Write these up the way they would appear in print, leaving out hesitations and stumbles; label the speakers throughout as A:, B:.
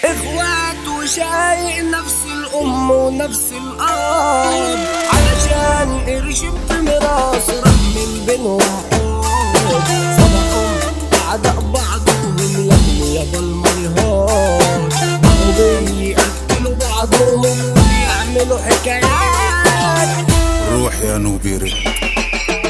A: اخوات وشايق نفس الام ونفس الاب، علشان قرش بمراس راح من بينهم حب. صبحهم اعداء بعضهم لم يا بالمنهار، بقوا بيقتلوا بعضهم ويعملوا حكايات.
B: روح يا نوبيري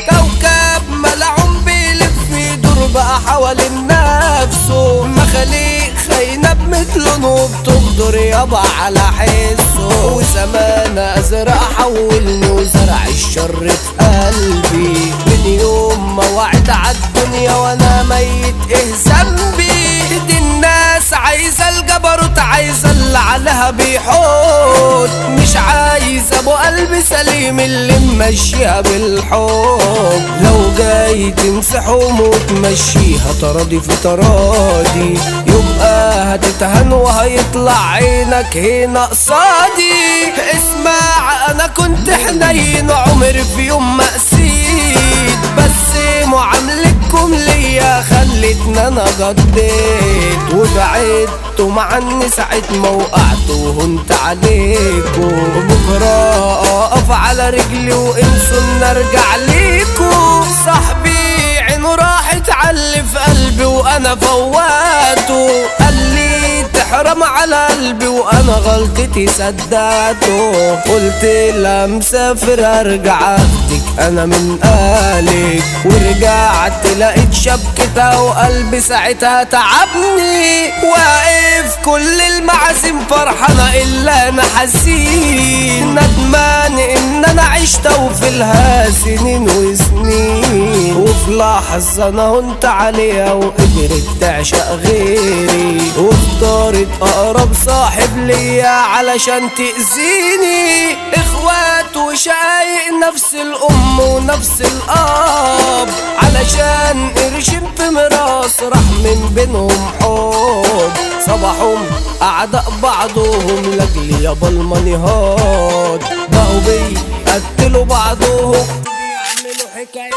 A: كوكب ملعون بيلف يدور بقى حوالين نفسه، مخاليق خاينة بمثله وبتغدر يابا على حسه. وزمان ازرق حولني وزرع الشر في قلبي، من يوم ما وعد عالدنيا وانا ميت ايه ذنبي. دي الناس عايزة الجبروت، عايزة اللي عليها بيحوط، مش عايز ابو قلب سليم اللي ممشيها بالحب. لو جاي تمسحهم وتمشيها تراضي في تراضي، يبقى هتتهان وهيطلع عينك هنا قصادي. اسمع انا كنت حنين عمري في يوم ما قسيت، بس معاملتكم ليا خلتني انا جديت. وبعدتم عني ساعة ما وقعت وهنت عليكم، بكرة اقف على رجلي وانسوا ان ارجع ليكم. صاحبي عينه راحت علي في قلبي وانا فواته، قال لي تحرم على قلبي وانا غلطتي صدقته. قلت لا مسافر ارجع اخدك انا من قالك، ورجعت لقيت شبكتها وقلبي ساعتها تعبني. واقف كل المعازيم فرحانة الا انا حزين، ندمان ان انا عشت وفي لها سنين وسنين. وفي لحظة انا هنت عليها وقدرت تعشق غيري، واختارت اقرب صاحب ليا علشان تأذيني. اخوات وشايق نفس الام ونفس الاب، علشان قرشين في مراس راح من بينهم حب. صبحهم اعداء بعضهم لاجل يابا المنهار، بقوا بيقتلوا بعضهم بيعملوا حكايات.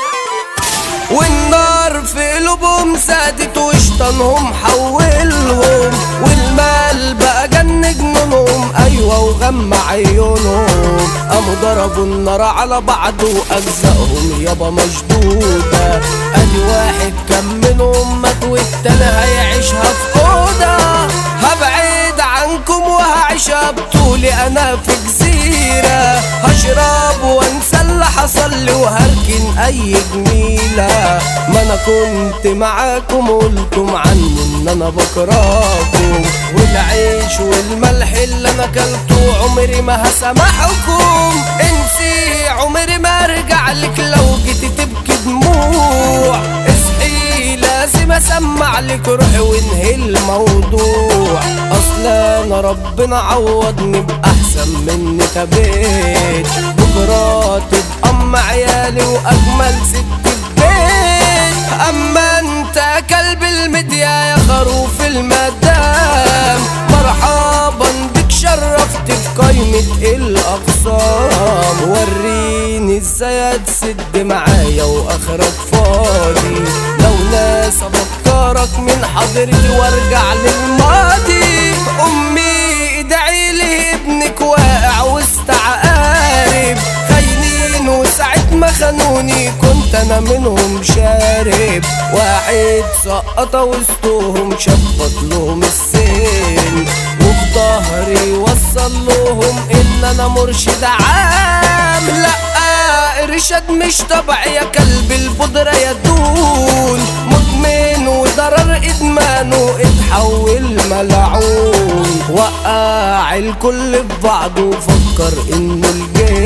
A: والنار في قلوبهم زادت وشطانهم حولهم، والمال بقى جن جنونهم ايوه وغمى عيونهم. قاموا ضربوا النار على بعض واجزائهم يابا مشدوده، ادي واحد كان منهم مات والتاني هيعيشها في اوضه. هبعد عنكم وهعيشها بطولي انا في جزيره، هشرب وانسى اللي حصل لي وهركن اي جميله. ما انا كنت معاكم وقلتم عني ان انا بكرهكم، والعيش والملح اللي انا اكلته عمري ما هسامحكم. انسي عمري ما ارجع لك لو جيتي تبكي دموع، اصحي لازم اسمع لك روحي وانهي الموضوع. اصل انا ربنا عوضني باحسن منك بيت، بكره تبقى ام عيالي واجمل ست البيت. اما انت كلب المديا يا خروف المدام، مرحبا بك شرفت في قايمة الاقسام. وريني ازاي هتسد معايا واخرك فاضي، لو ناس افكرك من حضرتي وارجع للماضي. امي ادعي لي ابنك واقع وسط عقارب خاينين، وساعة ما خانوني كنت انا منهم شارب. واحد سقط وسطهم شفط لهم السن، وفي ظهري وصل لهم ان انا مرشد عام. لا ارشاد مش تبعي يا كلب البودرة يا دون، مدمن وضرر ادمانه اتحول ملعون. وقع الكل في بعضه وفكر انه الجيل